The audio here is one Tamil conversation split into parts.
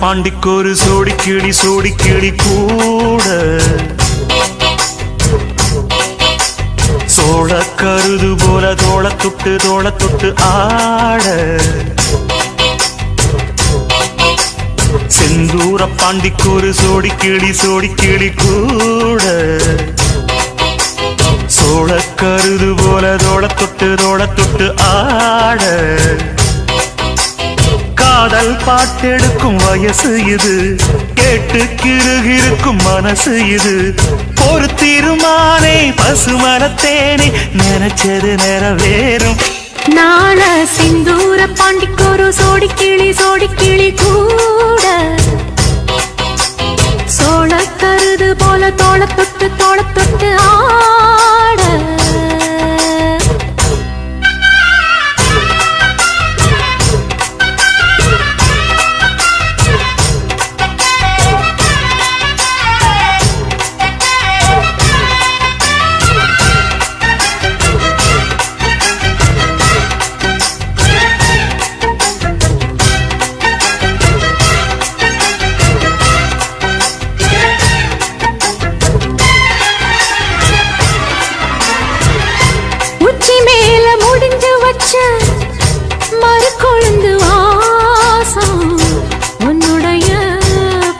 பாண்டிக்கொரு சோடி கிளி கூட சோழ கருது போல தோள தொட்டு ஆட செந்தூர பாண்டிக்கொரு சோடி கிளி கூட சோழ கருது போல தோள தொட்டு ஆட காதல் பாட்டெடுக்கும் வயசு இது கேட்டு கிருகிருக்கும் மனசு இது ஒரு தீர்மானே பசுமரத்தேனே நினைச்சது நிறைவேறும் நாள சிந்தூர பாண்டிக்கொரு சோடி கிளி கூட சோழ கருது போல தோள தொட்டு ஆட மறுகொழுந்து வாசம் உன்னுடைய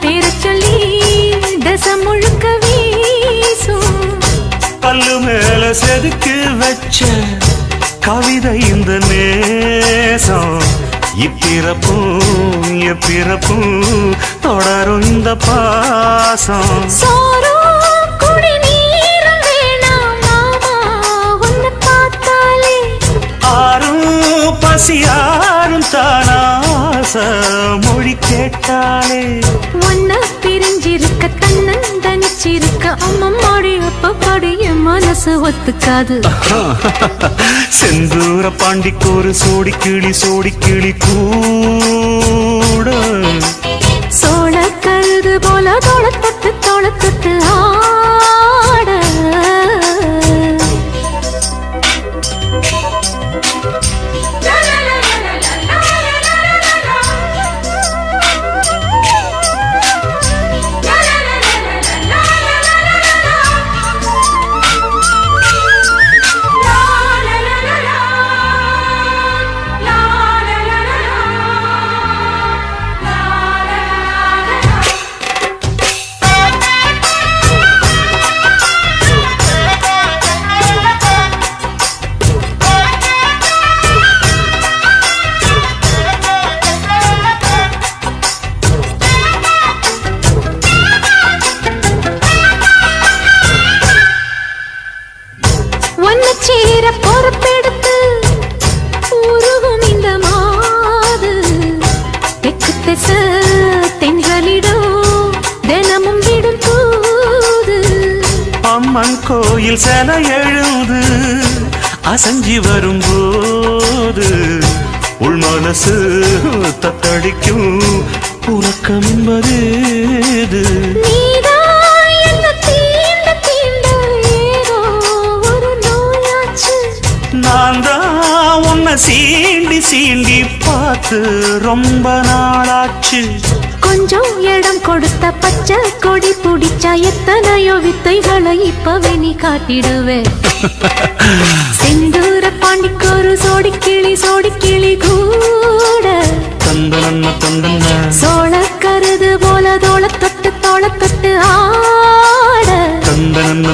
பேரை சொல்லி தசம் முழுக்க வீசும் பல்லு மேல செதுக்கு வச்ச கவிதை இந்த நேசம் இப்பிறப்பும் எப்பிறப்பும் தொடரும் இந்த பாசம் பசியாரும் தானாச மொழி கேட்டாலே ஒன்ன பிரிஞ்சிருக்க தன்னந்தனிச்சிருக்க அம்மம்மாடி அப்பப்பாடி என் மனசு ஒத்துக்காது செந்தூர பாண்டிக்கொரு சோடி கிளி கூட சோழ கருது போல தோள தொட்டு ஆட பொறுப்பெடுத்து உருகும் இந்த மாது தெற்கு திச தென்றலிடும் தினமும் விடும் தூது அம்மன் கோயில் செல எழுது அசஞ்சி வரும்போது உள் மனசு தத்தடிக்கும் உறக்கம் என்பது நான் தான் உன்னை சீண்டி பார்த்து ரொம்ப நாளாச்சு கொஞ்சம் இடம் கொடுத்த பச்சை கொடி பிடிச்சா எத்தனையோ வித்தைகளை இப்பவே நீ காட்டிடுவே செந்தூர பாண்டிக்கொரு சோடி கிளி கூட தந்தன சோழ கருது போல தோள தொட்டு ஆட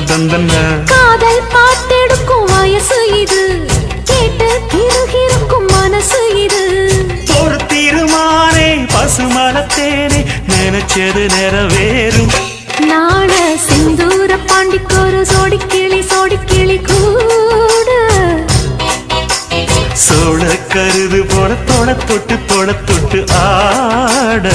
தந்தன காதல் பாட்டெடுக்கும் வயசு இது கேட்டு கிருகிருக்கும் மனசு இது ஒரு தீர்மானே பசுமரத்தேனே நினைச்சது நிறைவேறும் நாள சிந்தூர பாண்டிக்கொரு சோடி கிளி கூட சோழ கருது போல தோள தொட்டு ஆட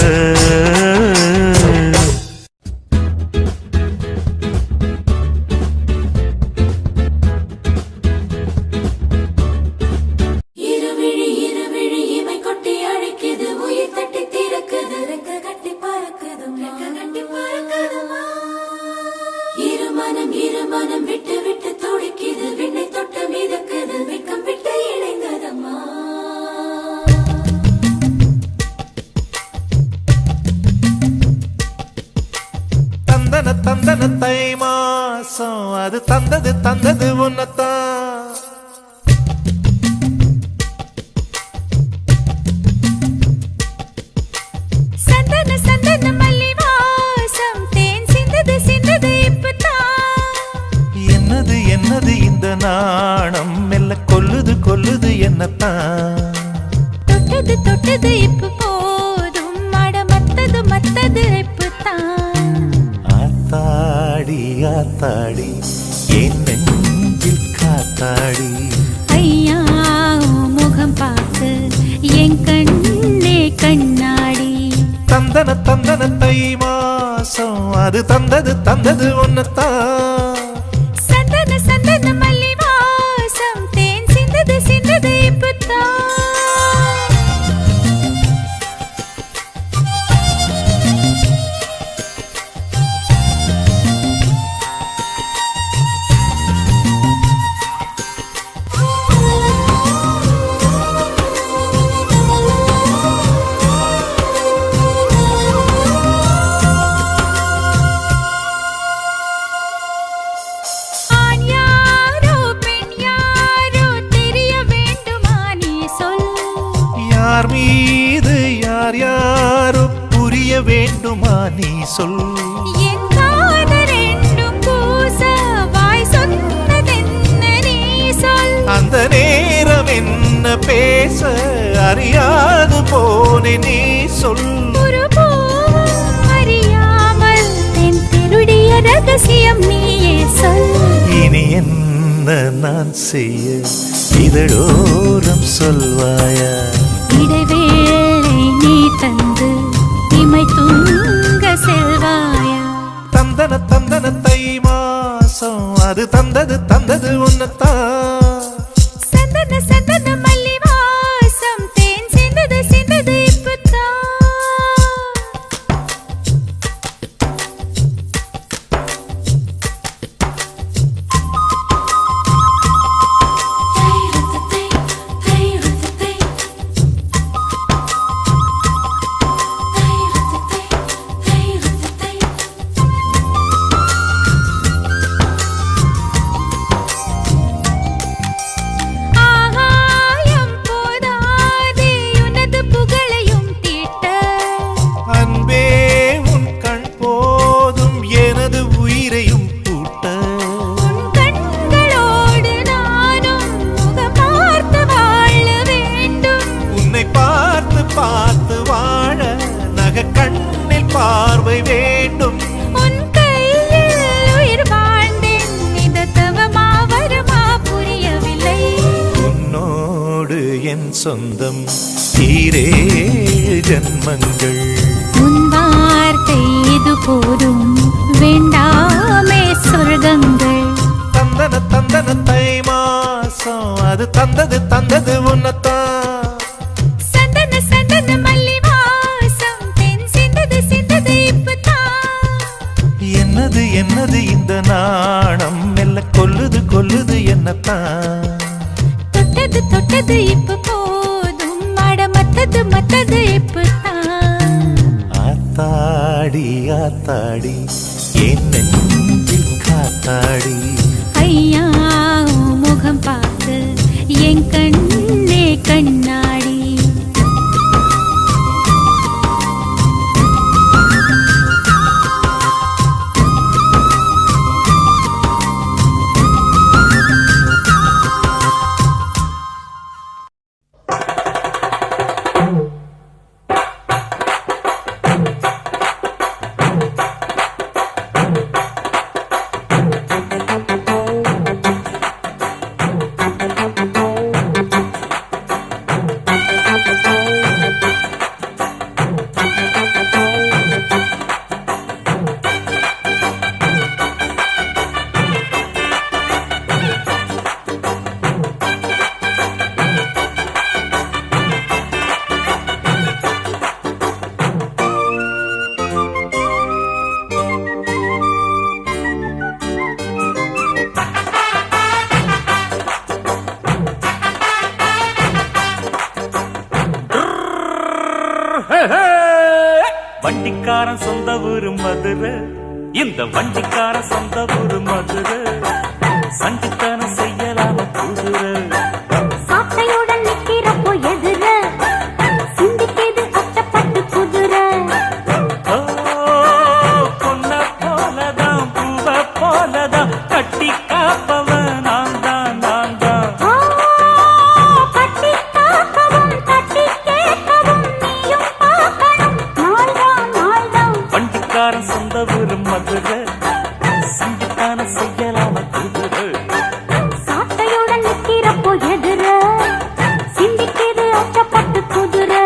மனம் விட்டு விட்டு துடிக்குது விண்ணை தொட்டு மிதக்குது வெக்கம் விட்டு இணைந்ததம்மா அது தந்தது தந்தது உன்னத்தான். சந்தன சந்தன மல்லி வாசம் தேன் சிந்தது சிந்தது இப்பதான். என்னது என்னது இந்த நாணம் மெல்ல கொல்லுது கொல்லுது என்னத்தான். தொட்டது தொட்டது இப்ப போதும் மட மத்தது மத்தது இப்பதான். ஆத்தாடி ஆத்தாடி என் நெஞ்சில் காத்தாடி. ஐயா உன் முகம் பார்த்து என் கண்ணே கண்ணாடி. தந்தன தந்தன தை மாசம் அது தந்தது தந்தது உன்னத்தான். சந்தன சந்தன மல்லி வாசம் தேன் சிந்தது சிந்தது இப்பதான். ஆண் யாரோ பெண் யாரோ தெரிய வேண்டுமா நீ சொல். யார் மீது யார் யாரோ புரிய வேண்டுமா நீ சொல். என் காதல் ரெண்டும் கூச வாய் சொன்னதென்ன நீ சொல். அந்த நேரம் என்ன பேச அறியாது போனே நீ சொல். ஒரு பூவும் அறியாமல் தென் திருடிய ரகசியம் நீயே சொல். இனி என்ன நான் செய்ய இதழோரம் சொல்வாயா. இடைவேளை நீ தந்து இமை தூங்க செல்வாயா. தந்தன தந்தன தை மாசம் அது தந்தது தந்தது உன்னத்தான். சந்தன சந்தன மல்லி வாசம் தேன் சிந்தது சிந்தது இப்பதான். ஆகாயம் போதாதே உனது புகழையும் தீட்ட. அன்பே உன் கண் போதும் எனது உயிரையும் பூட்ட. உன் கண்களோடு நானும் முகம் பார்த்து வாழ வேண்டும். உன்னை பார்த்து பார்த்து வாழ நக கண்ணில் பார்வை வேண்டும். உன் கையில் உயிர் வாழ்ந்தேன் இது தவமா வருமா புரியவில்லை. உன்னோடு என் சொந்தம் ஈரேழு ஜன்மங்கள். உன் வார்த்தை இது போதும் வேண்டாமே சொர்க்கங்கள். தந்தன தந்தன தை மாசம் அது தந்தது தந்தது உன்னத்தான். சந்தன சந்தன மல்லி வாசம் தென் சிந்தது சிந்தது இப்பதான். என்னது என்னது இந்த நாணம் மெல்ல கொல்லுது கொல்லுது என்னத்தான். தொட்டது தொட்டது இப்ப போதும் மட மத்தது மத்தது இப்பதான். ஆத்தாடி ஆத்தாடி என் நெஞ்சில் காத்தாடி. ஐயா உன் முகம் பார்த்து என் கண்ணே கண்ணாடி. வண்டிக்காரன் சொந்த ஊரு மதுரை, இந்த வண்டிக்காரன் சொந்த ஊரு மதுரை. சண்டித்தனம் செய்யலாம குதிரை சாட்டையுடன் நிக்கிறப்போ எதிர சிந்திக்கிது அச்சப்பட்டு குதிரை ஓ பொன்ன போலதான் பூவ போலதான் கட்டி காப்பவன் நான் தான் நான் தான் ஆ, கட்டி காக்கவும் தட்டி கேட்கவும் நீயும் பார்க்கணும் நாள்தான் நாள்தான் வண்டிக்காரன் சொந்த ஊரு மதுரை சண்டித்தனம் செய்யலாம குதிரை சாட்டையுடன் நிக்கிறப்போ எதிர சிந்திக்கிது அச்சப்பட்டு குதிரை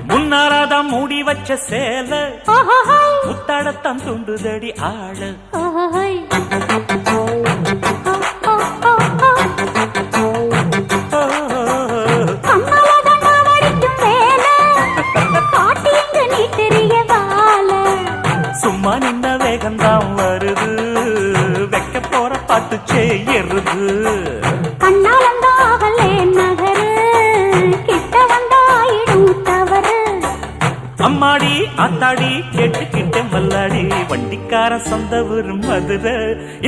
முன்னாராதான் மூடி வச்ச சேல ஆஹாஹாய், முத்தாடத்தான் துண்டுதடி ஆள ஆஹாஹாய். ஆ, ஆ, ஆ, ஆ. கம்மலதான் நாவடிக்கும் வேலை, காட்டி இங்கு நீ தெரிய வாழ. சும்மா நின்ன வேகம்தான் வருது வைக்க போற பாட்டு செய்யறது கண்ணாலந்தாகலே நகரு, கிட்ட வந்தாயிடும் தவறு. அம்மாடி ஆத்தாடி கேட்டுக்கிட்ட மல்லாடி வண்டிக்கார சொந்த ஊரு மதுரை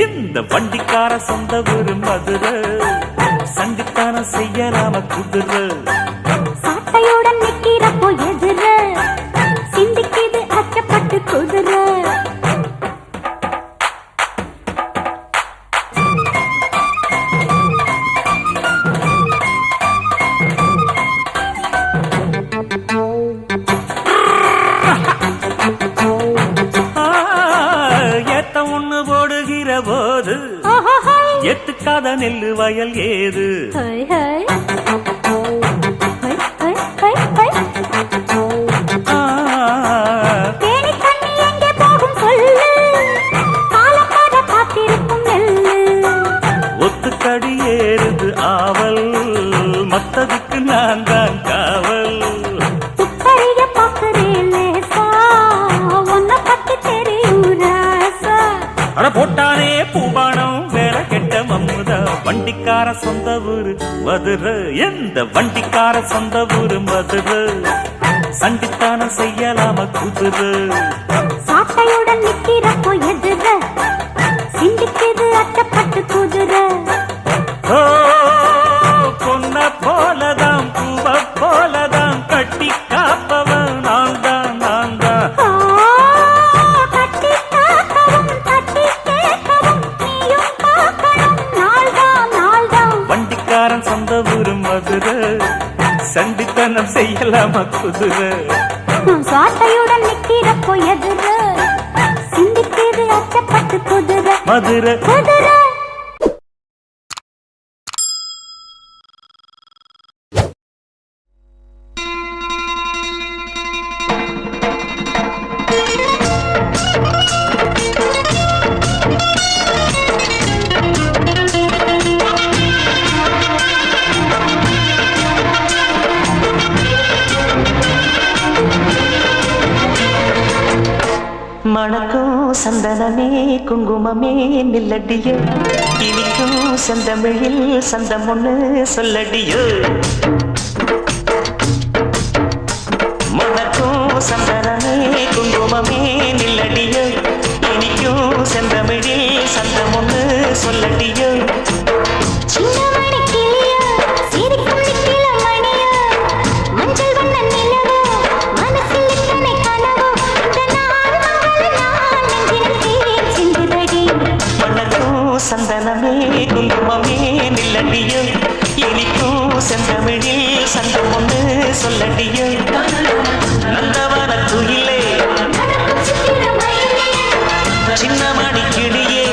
இந்த வண்டிக்கார சொந்த ஊரு மதுரை சண்டித்தனம் செய்யலாம குதிரை சாட்டையுடன் நிக்கிறப்போ எதிர சிந்திக்கிது அச்சப்பட்டு குதிரை ஆ, ஏத்த ஒண்ணு போடுகிற போது ஆஹாஹாய். எத்துக்காத நெல்லு வயல் ஏது ஹை, ஹை. ஹை, ஹை, ஹை, ஹை. ஆ, தேனி தண்ணி எங்கே போகும் சொல்லு, காலக்காக காத்திருக்கும் நெல்லு. ஒத்துக்கடி ஏறுது ஆவல் மத்ததுக்கு நான் தான் காவல் துப்பறிய பார்க்கிறேன் லேசா, உன்னை பத்தி தெரியும் ராசா. அட போட்டானே பூபானம் வேற கெட்ட மம்முதா வண்டிக்கார சொந்த ஊரு மதுரை எந்த வண்டிக்கார சொந்த ஊரு மதுரை சண்டித்தனம் செய்யலாம குதிரை சாட்டையுடன் நிக்கிறப்போ எதிர சிந்திக்கிது அச்சப்பட்டு குதிரை ஓ பொன்ன போலதான் பூவ போலதான் கட்டி காப்பவன் நான் தான் நான் தான் ஆ, கட்டி காக்கவும் தட்டி கேட்கவும் நீயும் பார்க்கணும் நாள்தான் நாள்தான் வண்டிக்காரன் சொந்த ஊரு மதுரை சண்டித்தனம் செய்யலாம குதிரை சாட்டையுடன் நிக்கிறப்போ எதிர சிந்திக்கிது அச்சப்பட்டு குதிரை மதுரை குதிரை மணக்கும் சந்தனமே குங்குமமே நில்லடியோ இனிக்கும் செந்தமிழில் சந்தம் ஒண்ணு சொல்லடியோ மணக்கும் சந்தனமே குங்குமமே நில்லடியோ இனிக்கும் செந்தமிழில் சந்தம் ஒண்ணு சொல்லடியோ சின்னமணி கிளியோ சிரிக்கும் நிக்கில மணியோ மஞ்சள் வண்ண நிலவோ மனசில் இத்தனை கனவோ இந்த நாள் மங்கள நாள் நெஞ்சினில் சிந்துதடி மணக்கும் சந்தனமே குங்குமமே நில்லடியோ இனிக்கும் செந்தமிழில் சந்தம் ஒண்ணு சொல்லடியோ நந்தவன குயிலே நடக்கும் சித்திர மயிலே சின்னமணி கிளியே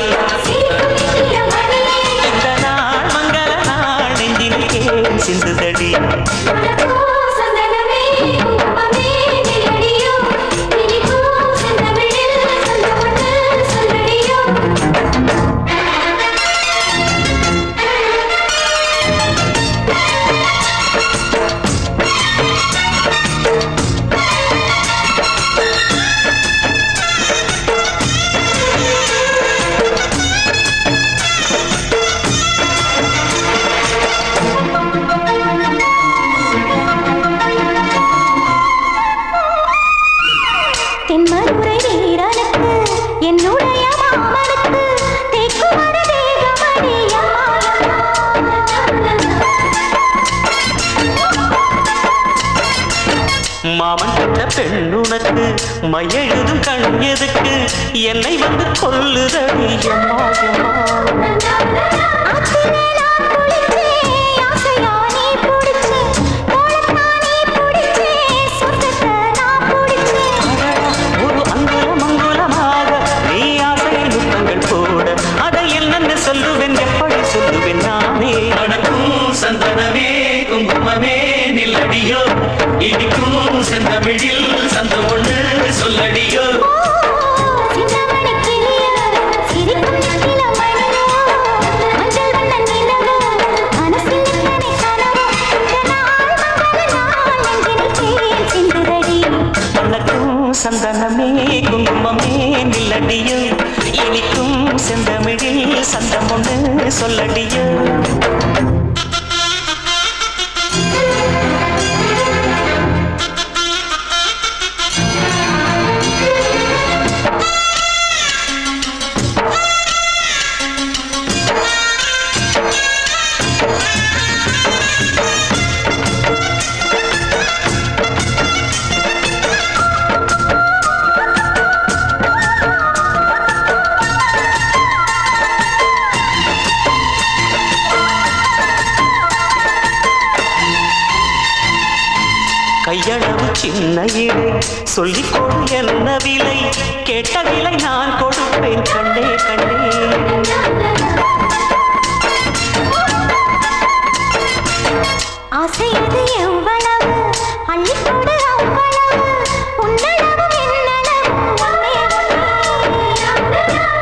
சிரிக்கும் நிக்கில மணியே இந்த நாள் மங்கள நாள் நெஞ்சினிலே சிந்துதடி மனக்கோ சந்தனமே குங்குமமே நிலடியோ இனிக்கோ செந்தமிழில் சந்தமொன்று சொல்லடியோ மாமன் பெற்ற பெண் உனக்கு மையெழுதும் கண் எதுக்கு என்னை வந்து கொல்லுதடி அம்மா ஒரு அங்குலம் அங்குலமாக நீ ஆசையில் முத்தங்கள் போட அதை என்னென்ன சொல்லுவேன் எப்படி சொல்லுவேன் நானே அடக்கும் சந்தனமே குங்குமமே நில்லடியோ இடிக்கும் செந்தமிழில் சந்தம் ஒன்று சொல்லடியோ சந்தனமே குங்குமமே நில்லடியோ இனிக்கும் செந்தமிழில் சந்தம் ஒன்று சொல்லடியோ கையளவு சின்ன இலை சொல்லிக் கொடு என்ன விலை கேட்ட விலை நான் கொடுப்பேன் கண்டே கண்டே ஆசையது எவ்வளவு அள்ளிக்கொடு அவ்வளவு உன்னளவும்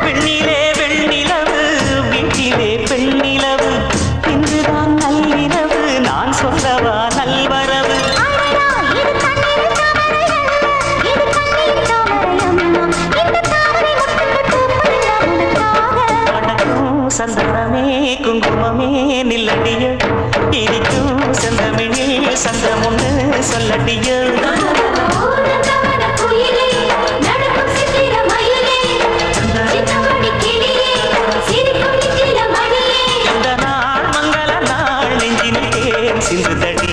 பெண்ணிலே வெண்ணிலவு வீட்டிலே பெண்ணிலவு இன்றுதான் நள்ளிரவு நான் சொல்லவா நல்வரவு சந்தனமே குங்குமமே நில்லடிய இனிக்கும் செந்தமிழில் சந்தம் ஒன்று சொல்லடிய இந்த நாள் மங்கள நாள் நெஞ்சினில் சிந்துதடி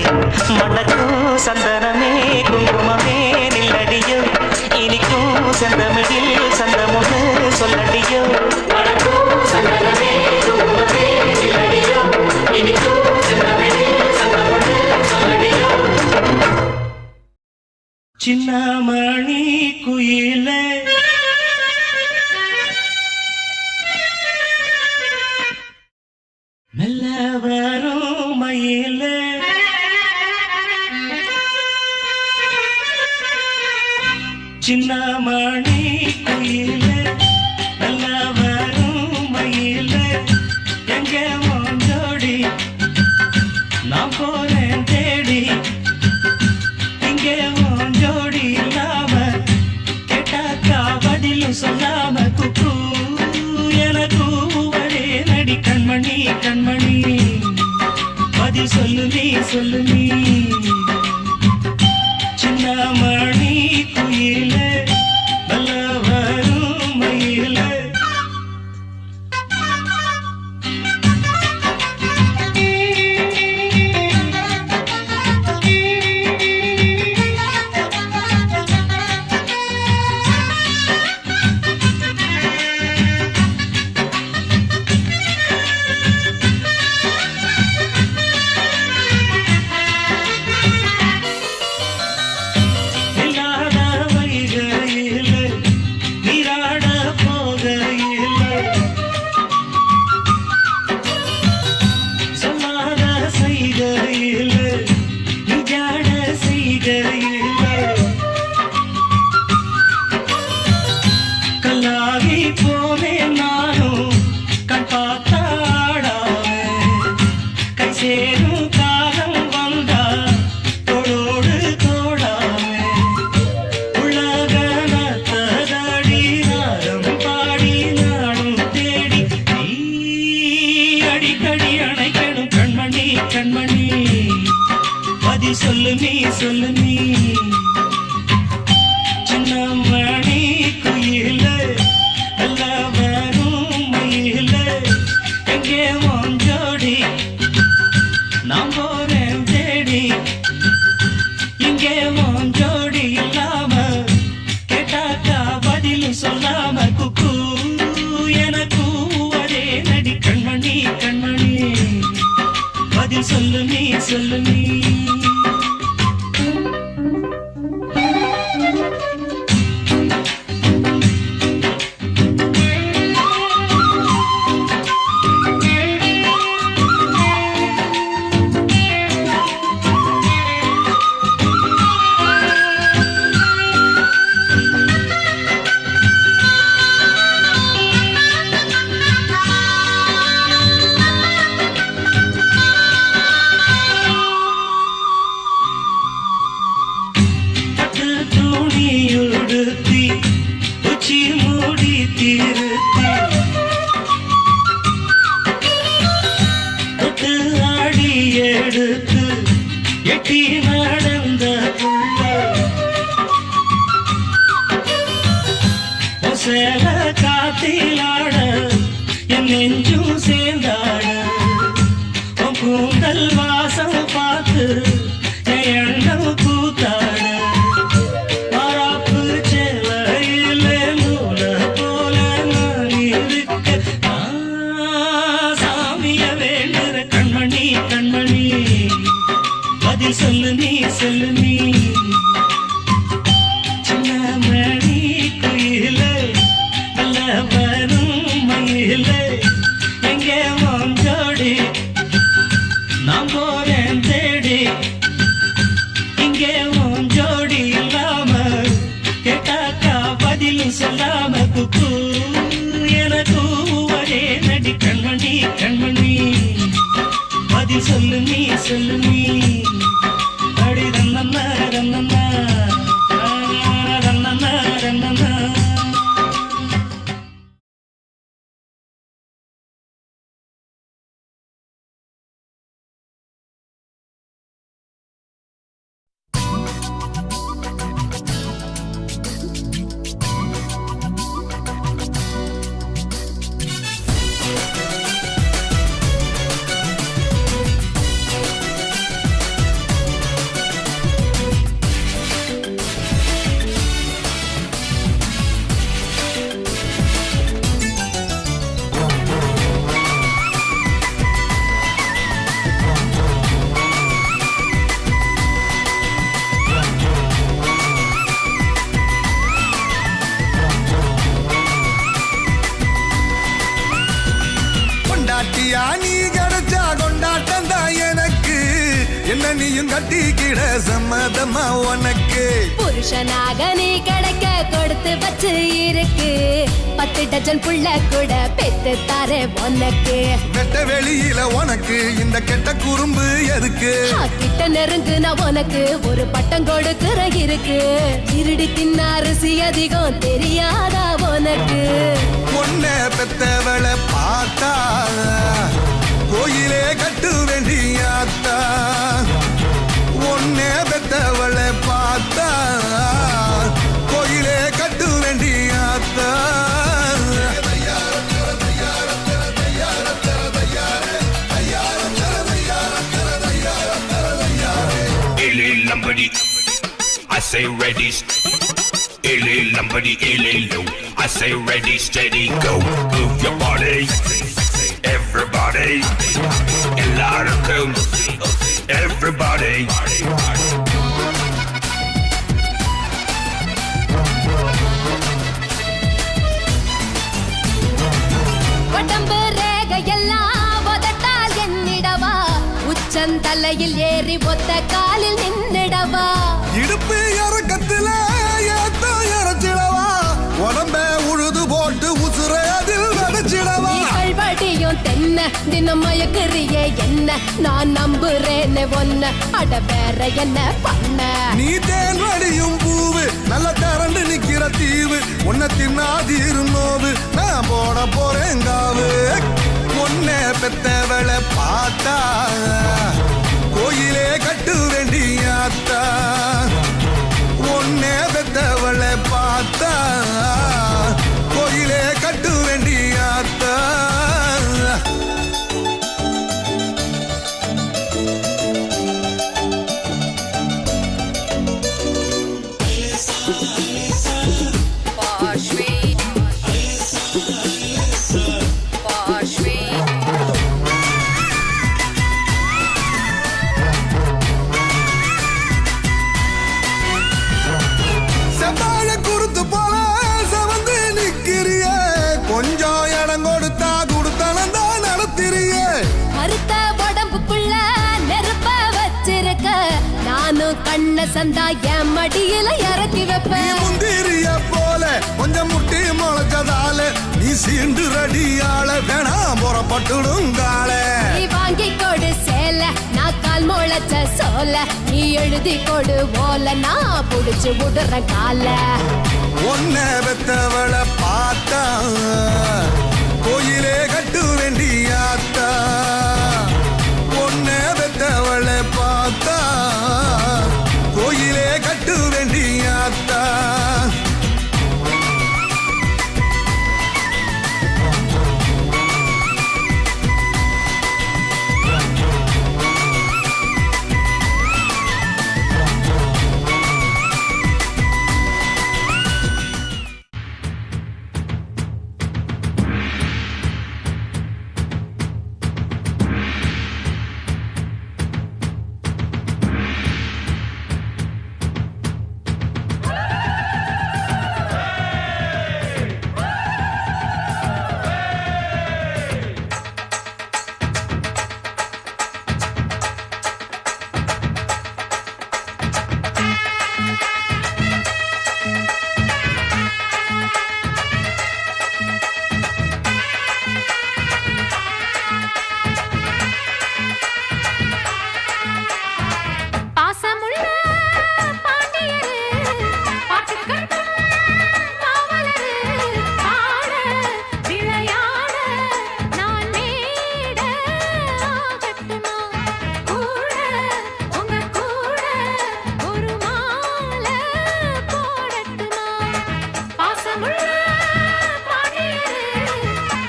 மணக்கும் சந்தனமே குங்குமமே நில்லடிய இனிக்கும் செந்தமிழில் சந்தம் ஒன்று சொல்லடிய சின்னமணி குயிலே மெல்ல வரும் மயிலே சின்னமணி குயிலே மெல்ல வரும் மயிலே எங்க மோஞ்சோடி நான் போறேன் தேடி இங்கே மோஞ்சோடி இல்லாம கேட்டாக்கா பதிலும் சொல்லாம குக்கு எனக்கு ஒரே நடி கண்மணி கண்மணி பதில் சொல்லு நீ சின்னமணி குயிலே நல்ல வரும் மயிலே கல்லாகி போவே நானும் கண் பார்த்தாடாம கை சேரும் காலம் வந்தா தோளோடு தோடாம உலகனத்தடி நாடம் பாடி நாடும் தேடி நீ அடிக்கடி அணைக்கணும் கண்மணி கண்மணி பதி சொல்லு நீ சின்னமணி குயிலே நல்ல வரும் மயிலே எங்கே மோஞ்சோடி நான் போறேன் தேடி இங்கே மோஞ்சோடி பதில் சொல்லு நீ சொல்லு நீ காத்திலாட என் நெஞ்சும் சேர்ந்தாட உன் கூந்தல் வாசம் பார்த்து என் எண்ணம் கூத்தாட மராப்பு செலையில நூல போல நான் இருக்க சாமிய வேண்டுற கண்மணி கண்மணி பதில் சொல்லு நீ சொல்லு நீ நான் போறேன் தேடி இங்கே உன் ஜோடி இல்லாம கேட்டாக்கா பதிலும் சொல்லாம குக்கு எனக்கு ஒரே நடி கண்மணி கண்மணி பதில் சொல்லு நீ சொல்லு நீ அடி ரன்னண்ணா ரன்னண்ணா ரன்னண்ணா ரன்னண்ணா நீ கிடைச்சா கொண்டாட்டம் தான் எனக்கு என்ன நீயும் கட்டிக்கிட சம்மதமா உனக்கு புருஷனாக நீ கிடைக்க கொடுத்து வச்சு இருக்கு 10 டஜன் புள்ள கூட பெத்து தாரே உனக்கு வெட்ட வெளியில உனக்கு இந்த கெட்ட குறும்பு எதுக்கு கிட்ட நெருங்குனா உனக்கு ஒரு பட்டம் கொடுக்கிற இருக்கு இருடி தின்ன அரிசி அதிகம் தெரியாதா உனக்கு பொண்ண பெத்தவளை பார்த்தா கோயிலே கட்டு வேண்டியாத்தா ஒன்னே பெத்தவளை பார்த்தா கோயிலே கட்டு வேண்டியாத்தா I say ready, illy lumbody, illy low. I say ready, steady, go. Move your body, everybody. A lot of them, everybody. உடம்பு ரேகையெல்லாம் உதட்டால் எண்ணிடவா உச்சந்தலையில் ஏறி ஒத்த காலில் நின்னிடவா இடுப்பு இறக்கத்துல ஏத்த இறச்சிடவா உடம்ப உழுது போட்டு உசுர அதில் நடிச்சிடவா கல்வடியும் தென்ன தினம் மயக்குறியே என்ன நான் நம்புறேன்னு ஒன்ன அட வேற என்ன பண்ண நீ தேன் வடியும் பூவு நல்ல தரண்டு நிக்கிற தீவு உன்னை தின்னாதீரு நோவு நான் போட போறேன் காவு உன்னை பெத்தவளை பார்த்தா கோயிலே கட்டு வேண்டியாத்தா உன்னை பெத்தவளை பார்த்தா கோயிலே கட்டு வேண்டியாத்தா நான் கண்ண சந்தா என் மடியில இறக்கி நீ வைப்பேன். முந்திரிய போல கொஞ்சம் முட்டி முளைச்சதால நீ சீண்டு ரடியால வேணாம் புறப்பட்டுடுங்கால. நீ வாங்கி கொடு சேல நான் கால் முளைச்ச சோல நீ எழுதி கொடு ஓல நான் புடிச்சு விடுற கால. ஒன்ன பெத்தவளை பார்த்தா கோயிலே கட்டு வேண்டியாத்தா. ஒன்ன பெத்தவளை பார்த்தா கோயிலே கட்டு வேண்டியாத்தா. பாசமுள்ள பாண்டியரு பாட்டுக்கட்டும் காவலரு ஆட விளையாட நான் மேட ஆகட்டுமா கூட உங்க கூட ஒரு மாலை போடட்டுமா. பாசமுள்ள பாண்டியரு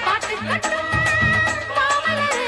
பாட்டுக்கட்டும் காவலரு.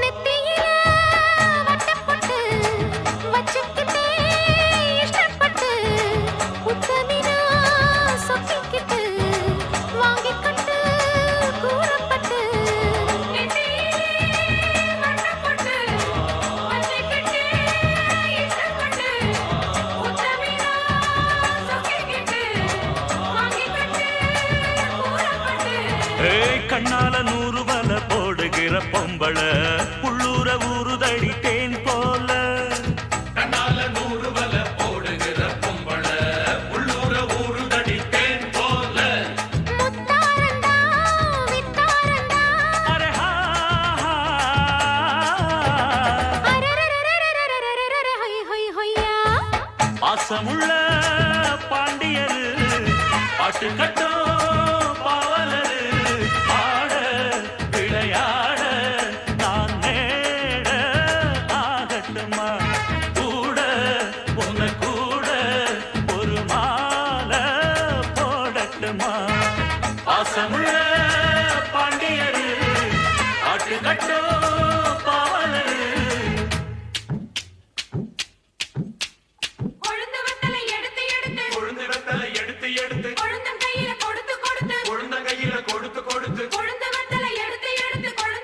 நெத்தியில வட்டப்பட்டு வச்சுக்கிட்டே இஷ்டப்பட்டு உத்தமினா சொக்கிக்கிட்டு வாங்கிக்கிட்டு கூறப்பட்டு. நெத்தியில வட்டப்பட்டு வச்சுக்கிட்டே இஷ்டப்பட்டு உத்தமினா சொக்கிக்கிட்டு வாங்கிக்கிட்டு கூறப்பட்டு. ஏய் கண்ணால 100 வல போடுகிற பொம்பள உள்ளூர ஊறுதடி தேன் போல. கண்ணால 100 வல போடுகிற பொம்பள உள்ளூர ஊறுதடி தேன் போல. முத்தாரண்டா வித்தாரண்டா அரே ஹா ஹா. அரரரரரரரரரரர ஹொய் ஹொய் ஹொய்யா. பாசமுள்ள பாண்டியரு பாட்டு கட்டும் பாவலரு ஆட விளையாட நான் நேட ஆகட்டுமா கூட உன்னை கூட ஒரு மாலை போடட்டுமா. பாசமுள்ள பாண்டியரு பாட்டு கட்டும் பாவலரு. கொழுந்து வெத்தலை எடுத்து எடுத்து கொழுந்து வெத்தலை எடுத்து எடுத்து கொழுந்தன் கையில கொடுத்து கொடுத்து கொழுந்த கையில கொடுத்து கொடுத்து கொழுந்து வெத்தலை எடுத்து எடுத்து கொழுந்தன்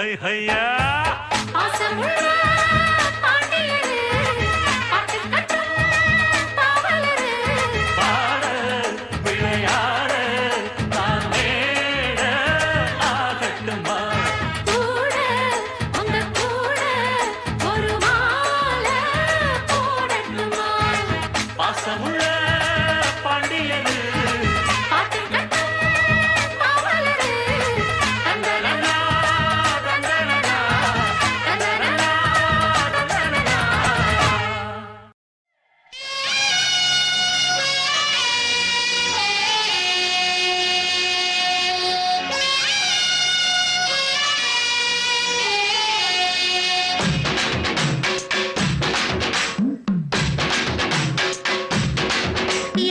ஹை ஹையா பாசமுள்ள பாண்டியரு, பாட்டு கட்டும் பாவலரு. பாட விளையாட நான் மேட ஆகட்டுமா கூட, உங்க கூட ஒரு மாலை போடட்டுமா? பாசமுள்ள பாண்டியரு பாட்டு கட்டும் பாவலரு. தந்தனனா, தந்தனனா, தந்தனனா, தந்தனனா.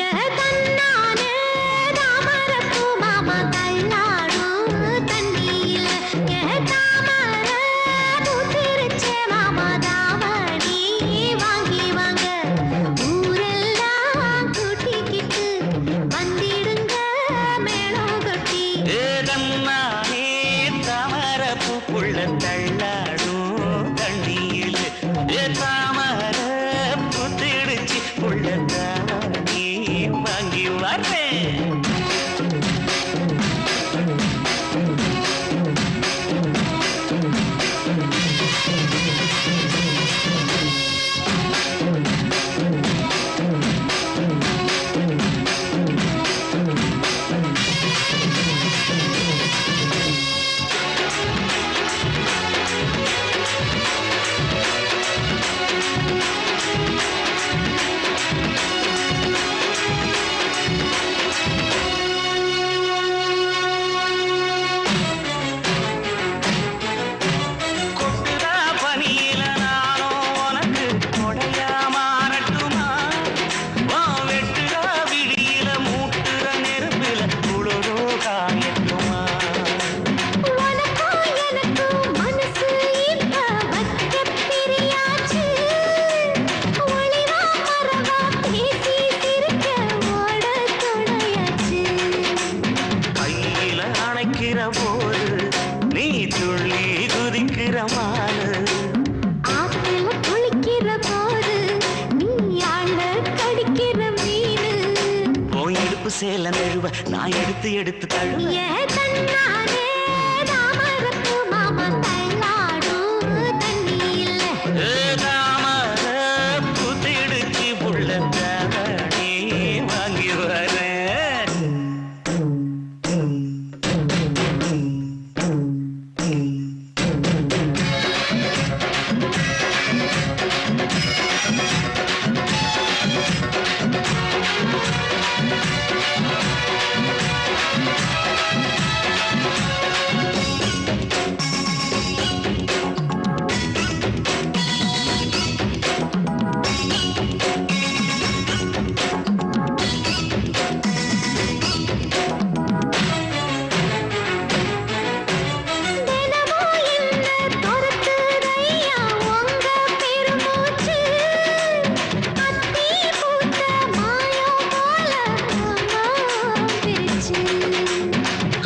ஏதன்னானே தாமரப்பூ மாமா தள்ளாடும் தண்ணியில. ஏதாமர பூத்திருச்சே மாமா தாவணி வாங்கி வாங்க. ஊரெல்லாம் கூட்டிக்கிட்டு வந்திடுங்க மேளம் கொட்டி. ஏதன்னானே தாமரப்பூ புள்ள தள்ளாடும் தண்ணியில் தாமர புத்திடுச்சு புள்ள தானே வாங்கி வரேன் கொட்டுதா பனியில நானும் உனக்கு கொடையா மாறட்டுமா வெட்டுதா விடியில மூட்டுற நெருப்பில குளிரோ காயட்டுமா உனக்கும் எனக்கும் மனசு இப்ப வைக்கப் பிரியாச்சு. ஒளிவா மறவா பேசி சிரிக்க ஓட துணையாச்சு. கையில அணைக்கிற போது நீ துள்ளி குதிக்கிற மானு ஆத்துல குளிக்கிற போது நீ ஆள கடிக்கிற மீனு. போய் இடுப்பு சேல நழுவ நான் எடுத்து எடுத்து தழுவ ஏதன்னானே தாமரப்பூ மாமா தள்ளாடும் தண்ணியில. தாமர புத்திடுச்சு புள்ள தானே வாங்கி வரேன் தினமும் என்ன துரத்துதையா உங்க பெருமூச்சு. அத்தி பூத்த மாயம் போல பிரிச்சு.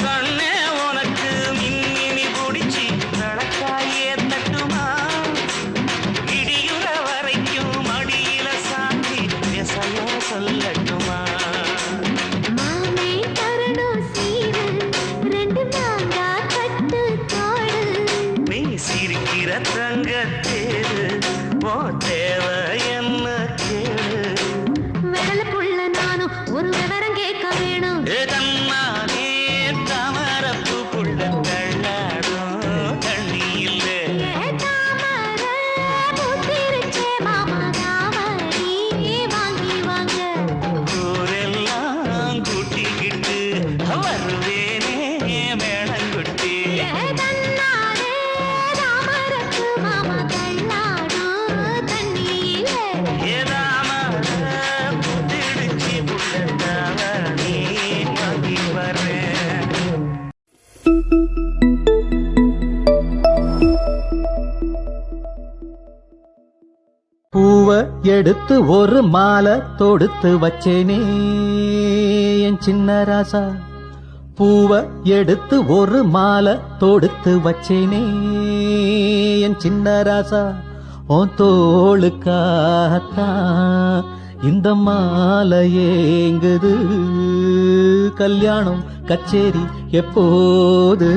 கண்ணே உனக்கு மின்னினி பிடிச்சி நடக்காயே தட்டுமா இடியுற வரைக்கும் மடியில சாந்தி விசையோ சொல்லட்டுமா மாமே தரணும் சீரு, ரெண்டு மாங்கா கட்டு தோடு. நீ சிரிக்கிற தங்கத்தேரு ஓ தேவை என்ன கேளு வெடல புள்ள நானும் ஒரு விவரம் கேட்க வேணும். தன்னானே தாமரப்பு புள்ள தள்ளாடும் தண்ணியில் தாமர பூத்திருச்சே மாமா தாவணி வாங்கி வாங்க. ஊரெல்லாம் கூட்டிக்கிட்டு வருவேனே மேளங்குட்டி ஏதன்னானே தாமரப்பூ மாமா தள்ளாடும் தண்ணியில. ஏதாமர புத்திடுச்சு புள்ள தானே வாங்கி வரேன் பூவ எடுத்து ஒரு மாலை தொடுத்து வச்சேனே என் சின்ன ராசா. பூவ எடுத்து ஒரு மாலை தொடுத்து வச்சேனே என் சின்ன ராசா உன் தோளுக்காகத்தான் இந்த மாலை ஏங்குது கல்யாணம் கச்சேரி எப்போது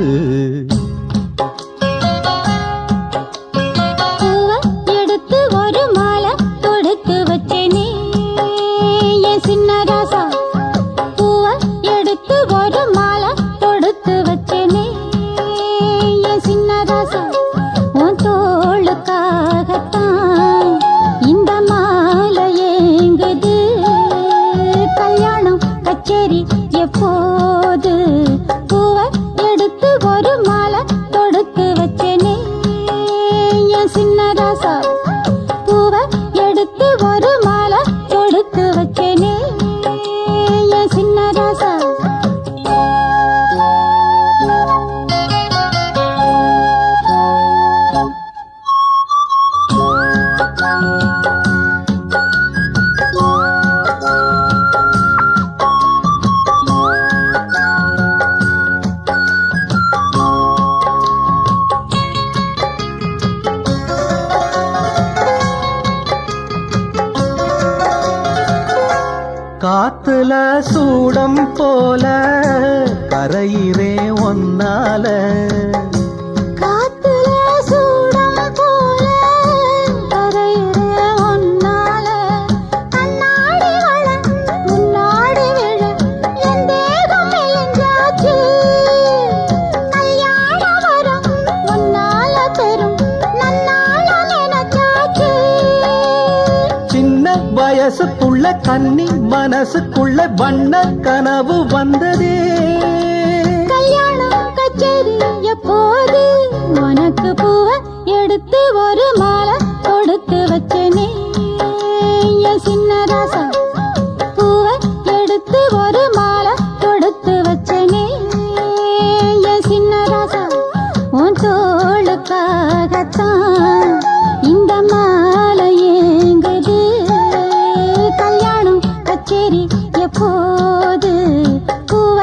எப்போது பூவ எடுத்து ஒரு மாலை தொடுத்து வச்சேனே என் சின்ன ராசா பூவ எடுத்து ஒரு மாலை தொடுத்து வச்சேனே என் சின்ன ராசா காத்துல சூடம் போல கரையிறே ஒன்னால காத்துல சூடம் போல கரையிறே ஒன்னால கண்ணாடி வள முன்னாடி விழ என் தேகம் மெலிஞ்சாச்சு கல்யாண வரம் ஒன்னால பெரும் நன்னால நினைச்சாச்சு சின்ன வயசுக்குள்ள கன்னி மனசுக்குள்ள வண்ண கனவு வந்ததே கல்யாணம் கச்சேரி எப்போது உனக்கு பூவ எடுத்து ஒரு மாலை கொடுத்து வச்சேனே என் சின்ன ராசா பூவ எடுத்து ஒரு மாலை கொடுத்து வச்சேனே என் சின்ன ராசா உன் தோளுக்காகத்தான் இந்த மாலை ஏங்குது கல்யாணம் கச்சேரி எப்போது பூவ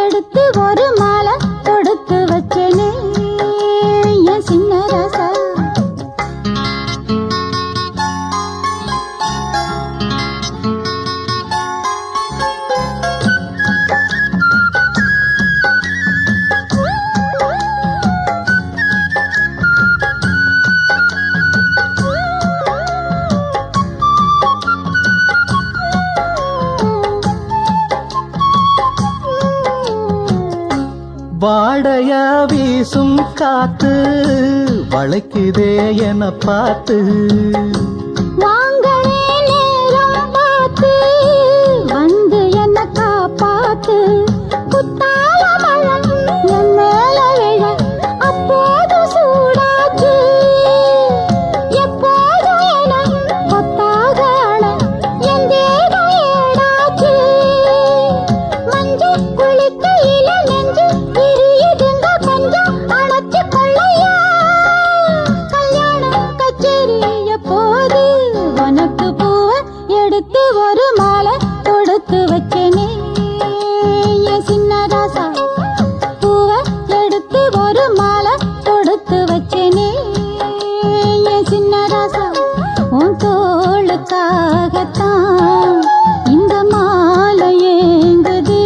எடுத்து ஒரு மாலை தொடுத்து வச்சேனே என் சின்ன ராசா வாடையா வீசும் காத்து வளைக்குதே என பார்த்து வாங்களே நேரம் பார்த்து வந்து என்ன காப்பாத்து குத்தால மழை என் மேல விழ அப்போது சூடாச்சு எப்போது என கொத்தாக அழ என் தேகம் ஏடாச்சு மஞ்சள் குளிக்கையில நெஞ்சு பிரியுதுங்க கொஞ்சம் அணைச்சு கொள்ளையா கல்யாணம் கச்சேரி எப்போது உனக்கு பூவ எடுத்து ஒரு மாலை தொடுத்து வச்சேனே என் சின்ன ராசா பூவ எடுத்து ஒரு மாலை தொடுத்து வச்சேனே என் சின்ன ராசா உன் தோளுக்காகத்தான் இந்த மாலை ஏங்குது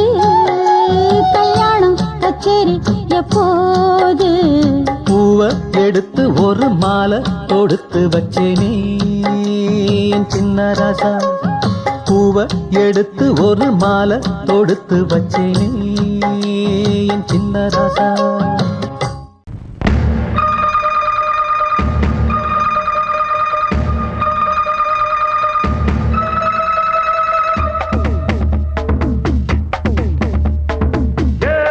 கல்யாணம் கச்சேரி எப்போது பூவ எடுத்து ஒரு மாலை தொடுத்து வச்சேனே என் சின்ன ராசா பூவ எடுத்து ஒரு மாலை தொடுத்து வச்சேனே என் சின்ன ராசா Yeah.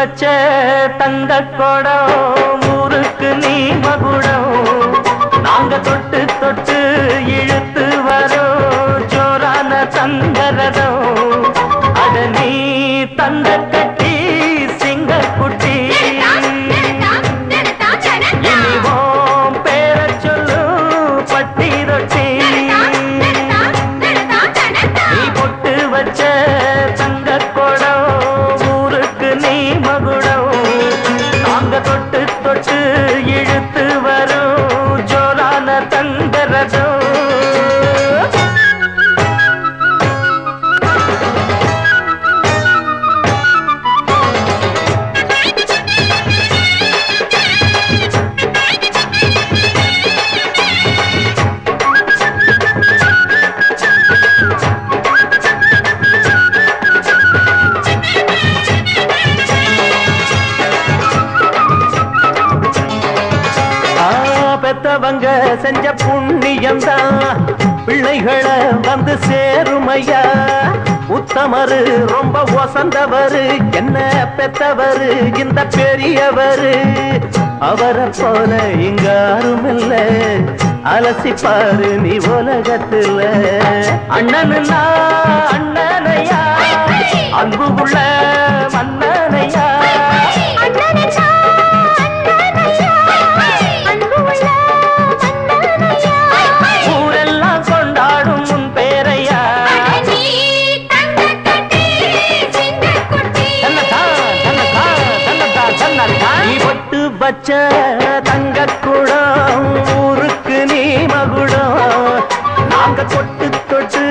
வச்ச தங்க கொடம் ஊருக்கு நீ மகுடம் நாங்க தொட்டு தொட்டு இழுத்து வரோம் ஜோரான தங்கரதம் அட நீ தந்த கட்டி சிங்க குட்டி இனிவோம் பேர சொல்லு பட்டி ரொட்டி நீ பொட்டு வச்ச தங்க கொடம் ஊருக்கு நீ மகுடம் நாங்க தொட்டு தொட்டு இழுத்து வரும் ஜோரான தங்கரதம் பெத்தவங்க செஞ்ச புண்ணியம்தான் பிள்ளைகளை வந்து சேருமையா உத்தமரு ரொம்ப ஒசந்தவரு என்ன பெத்தவரு இந்த பெரியவரு அவரை போல இங்க யாருமில்ல அலசிப்பாரு நீ உலகத்துல அண்ணனுன்னா அண்ணனையா அன்பு உள்ள மன்னனையா ஊரெல்லாம் கொண்டாடும் உன் பேரையா நீ பொட்டு வச்ச தங்க குடம் ஊருக்கு நீ மகுடம் நாங்க தொட்டு தொட்டு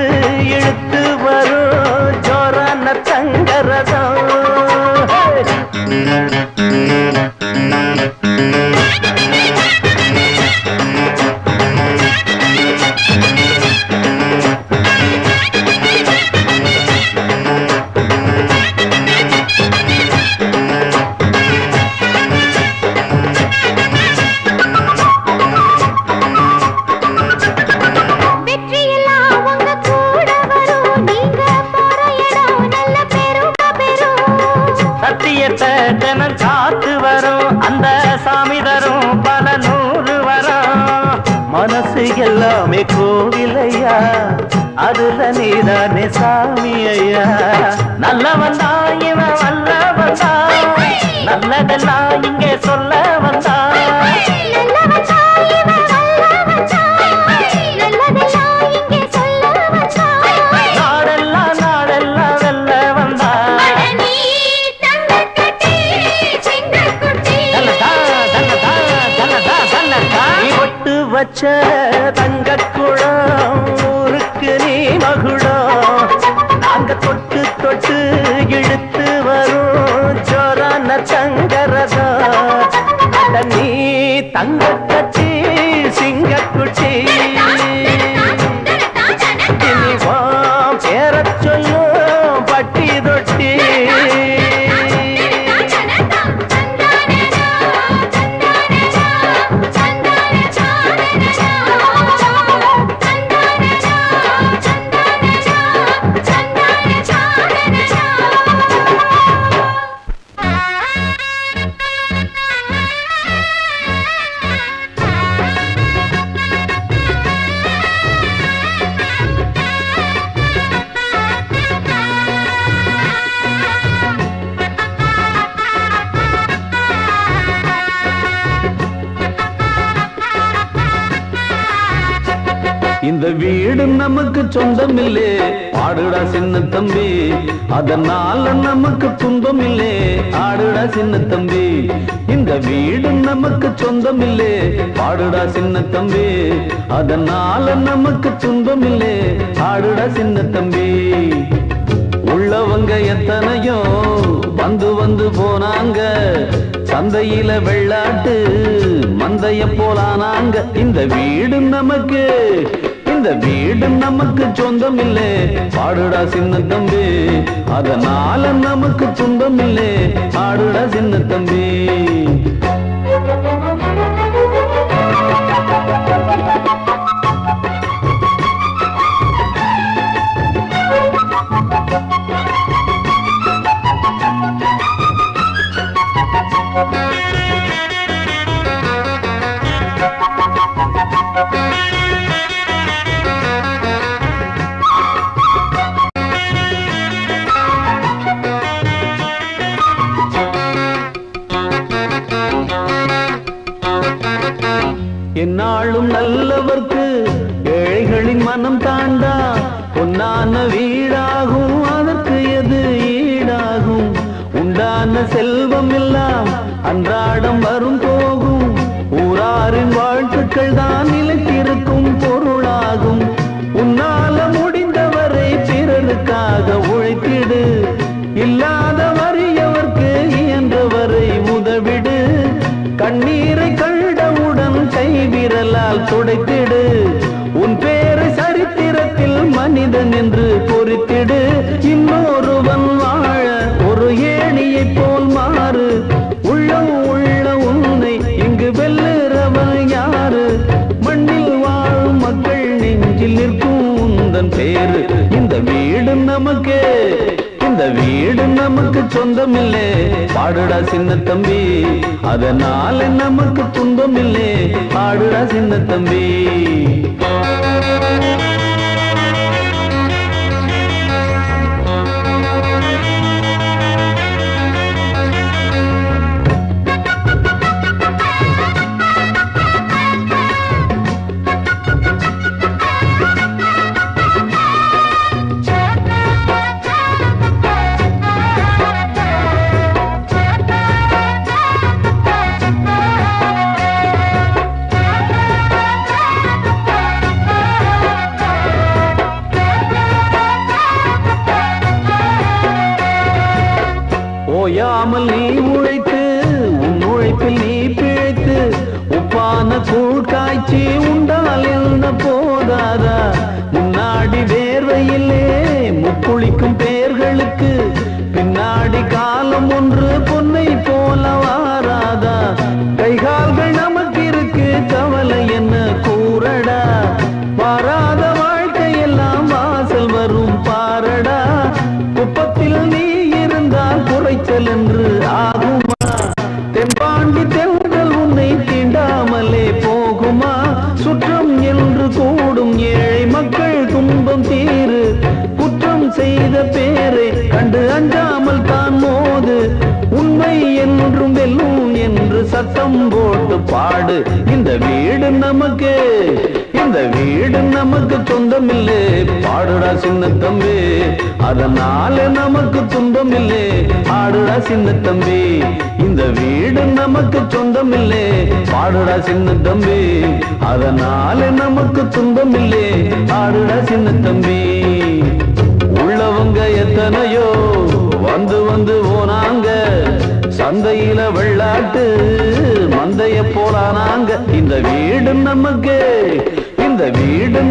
இழுத்து வரும் ஜோரான தங்கரதம் தினம் காத்து வரும் அந்த சாமி தரும் பல நூறு வரும் மனசு எல்லாமே கோவிலையா அதுல நீதானே சாமி ஐயா நல்லவன் தான் இவன் வல்லவன் தான் நல்லதெல்லாம் இங்கே சொல்ல வந்தான் வச்ச தங்க குடம் ஊருக்கு நீ மகுடம் நாங்க தொட்டு தொட்டு இழுத்து வரும் ஜோரான தங்கரதம் அட நீ தங்க கட்சி சிங்க குட்டி இனிவாம் பேர சொல்லும் பட்டி தொட்டி இந்த வீடு நமக்கு சொந்தம் இல்லே ஆடுடா சின்ன தம்பி அதனால நமக்கு துன்பம் இல்லே ஆடுடா சின்ன தம்பி இந்த வீடு நமக்கு சொந்தம் இல்லே ஆடுடா சின்ன தம்பி அதனால நமக்கு துன்பம் இல்லே ஆடுடா சின்ன தம்பி உள்ளவங்க எத்தனையோ வந்து வந்து போனாங்க சந்தையில வெள்ளாட்டு மந்தைய போலானாங்க இந்த வீடு நமக்கு சொந்தம் இல்லே பாடுடா சின்ன தம்பி அதனால நமக்கு துன்பம் இல்லே ஆடுடா சின்ன தம்பி நமக்கு சொந்தமில்லே பாடுடா சின்ன தம்பி அதனால நமக்கு துன்பமில்லே பாடுடா சின்ன தம்பி ஓயாமல் நீ உழைத்து உன் உழைப்பில் நீ பிழைத்து உப்பான கூழ் காய்ச்சி உண்டால் என்ன போதாதா முன்னாடி வேர்வையிலே முக்குளிக்கும் பேர்களுக்கு பின்னாடி காலம் ஒன்று பொன்னை போல வாராதா கைகால்கள் நமக்கு இருக்கு கவலை என்ன கூறடா வாராத வாழ்க்கையெல்லாம் வாசல் வரும் பாரடா குப்பத்தில் நீ குறைச்சல் என்று ஆகுமா தென்பாண்டி தென்றல் உன்னை தீண்டாமலே போகுமா சுற்றம் என்று கூடும் ஏழை மக்கள் துன்பம் தீரு குற்றம் செய்த பேரை கண்டு அஞ்சாமல் தான் மோது உண்மை என்றும் வெல்லும் என்று சத்தம் போட்டு பாடு இந்த வீடு நமக்கு சொந்தமில்லை பாடுடா சின்ன தம்பி அதனால நமக்கு துன்பமில்லை ஆடுடா சின்ன தம்பி இந்த வீடு நமக்கு சொந்தமில்லை பாடுடா சின்ன தம்பி அதனால நமக்கு துன்பமில்லை ஆடுடா சின்ன தம்பி உள்ளவங்க எத்தனையோ வந்து வந்து போனாங்க சந்தையில வெள்ளாட்டு மந்தைய போலானாங்க இந்த வீடு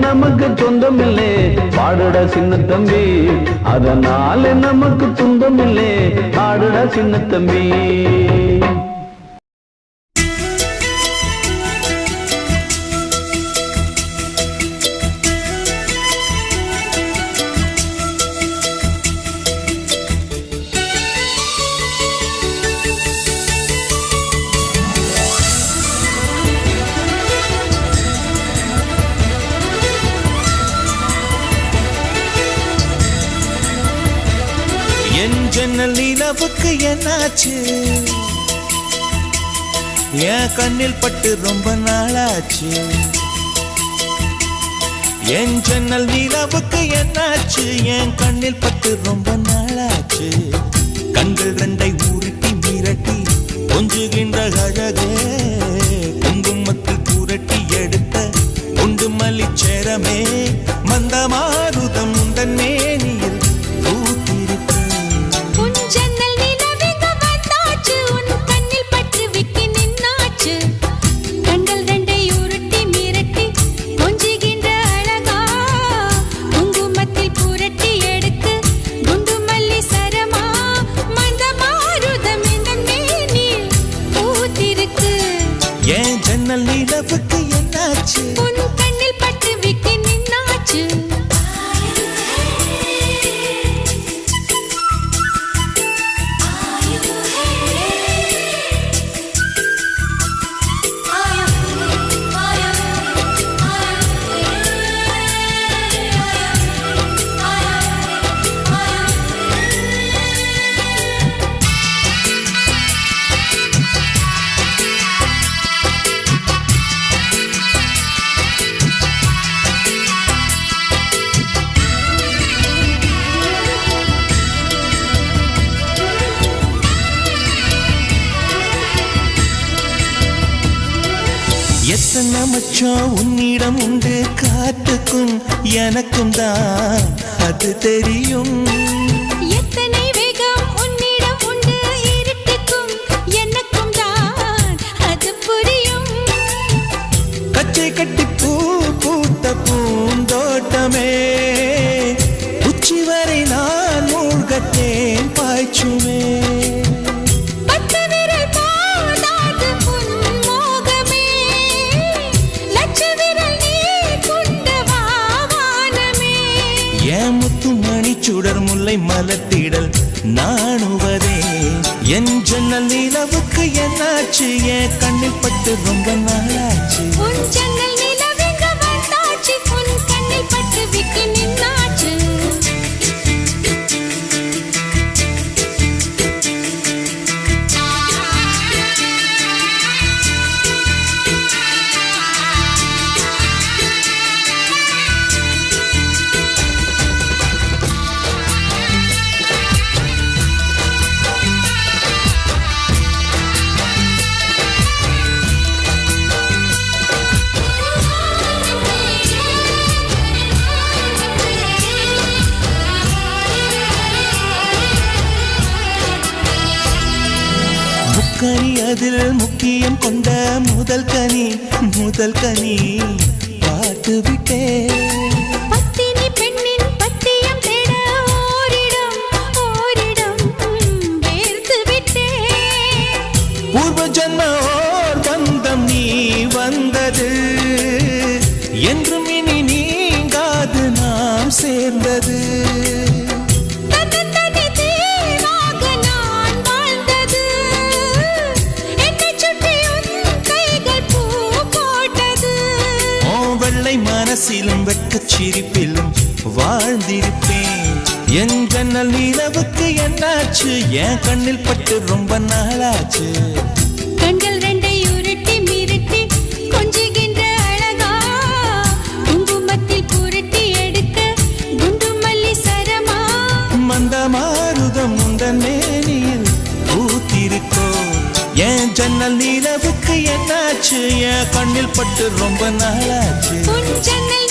நமக்கு சொந்தமில்லை பாடுடா சின்ன தம்பி அதனால நமக்கு துன்பமில்லை ஆடுடா சின்ன தம்பி ஜன்னல் நிலவுக்கு என்னாச்சு என் கண்ணில் பட்டு ரொம்ப நாளாச்சு என் ஜன்னல் நிலவுக்கு என்னாச்சு என் கண்ணில் பட்டு ரொம்ப நாளாச்சு கண்கள் ரெண்டை உருட்டி மிரட்டி கொஞ்சுகின்ற அழகே குங்குமத்தில் புரட்டி எடுத்த குண்டு மல்லிச்சேரமே மந்த மாருதம் உந்தன் மேனியில் நிலவுக்கு என்னாச்சு உன் கண்ணில் பட்டு விட்டு நின்னாச்சு எத்தனை மச்சம் உன்னிடம் உண்டு காத்துக்கும் எனக்கும் தான் அது தெரியும் எத்தனை வேகம் உன்னிடம் உண்டு இருட்டுக்கும் எனக்கும் தான் அது புரியும் கச்சை கட்டி பூ பூத்த பூந்தோட்டமே உச்சி வரை நான் மூழ்கத்தேன் பாய்ச்சுமே சுடர் முல்லை மலத்திடல் நாணுவதே என் ஜன்னல் நிலவுக்கு என்னாச்சு என் கண்ணில் பட்டு ரொம்ப நாளாச்சு உன் ஜன்னல் நிலவெங்க வந்தாச்சு உன் கண்ணில் பட்டு விட்டு நின்னாச்சு முக்கனி அதில் முக்கியம் கொண்ட முதல் கனி பார்த்து விட்டேன் பத்தினி பெண்ணின் பத்தியம் தேட ஓரிடம் வேர்த்து விட்டேன் பூர்வ ஜன்ம ஓர் பந்தம் நீ வந்தது என்றும் இனி நீங்காது நாம் சேர்ந்தது மனசிலும் வெட்கச் சிரிப்பிலும் வாழ்ந்திருப்பேன் என் ஜன்னல் நிலவுக்கு என்னாச்சு என் கண்ணில் பட்டு ரொம்ப நாளாச்சு கண்கள் ரெண்டை உருட்டி மிரட்டி கொஞ்சுகின்ற அழகா குங்குமத்தில் புரட்டி எடுக்க குண்டு மல்லி சரமா மந்த மாருதம் உந்தன் மேனியில் பூத்திருக்கோ என் ஜன்னல் நிலவுக்கு என்னாச்சு என் கண்ணில் பட்டு ரொம்ப நாளாச்சு உன் ஜன்னல்